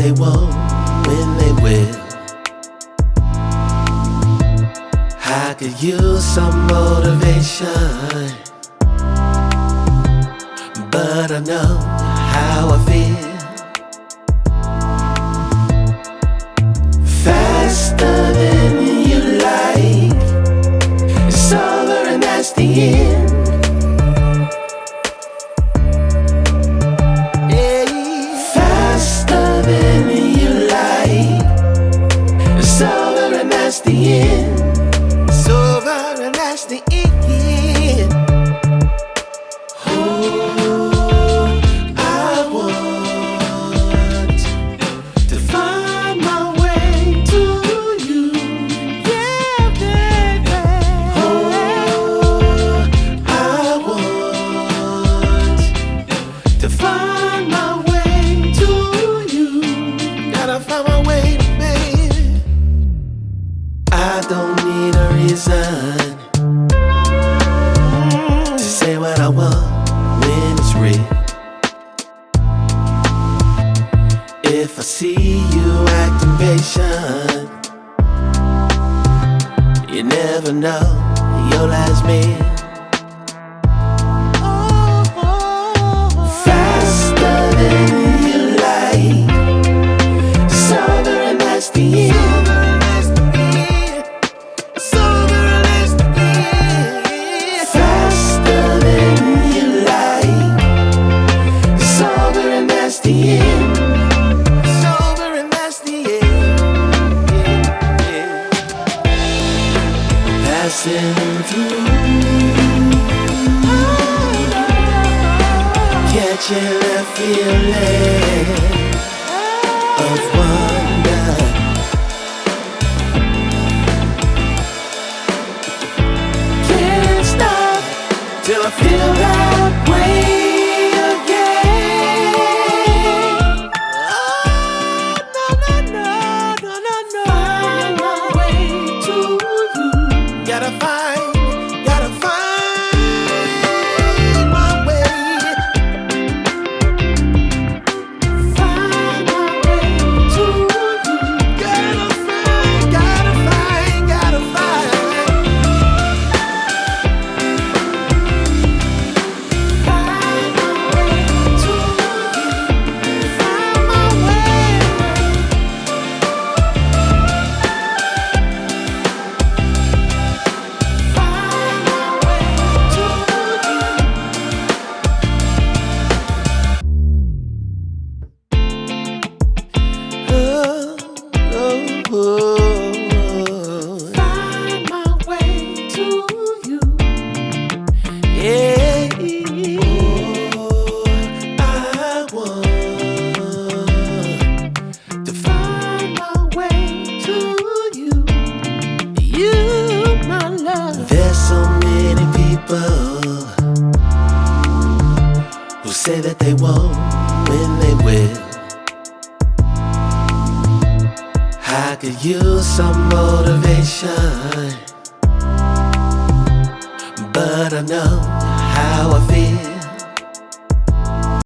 they won't when they will. I could use some motivation, but I know how I feel. Faster than you like, it's over and that's the end. Faster than you like, it's over and that's the end. It's over and that's the end. Oh, I want to find my way to you, yeah, baby. Oh, I want to find my way to you. Gotta find my way, baby. I don't need a reason to say what I want when it's real. If I see you acting patient, you never know your last meal. Faster than you like, it's over and that's the end. Passing through, catching a feeling of wonder. Can't stop till I feel that way. Find my way to you. Yeah. Oh, I want to find my way to you. You, my love. There's so many people who say that they won't when they will. I could use some motivation, but I know how I feel.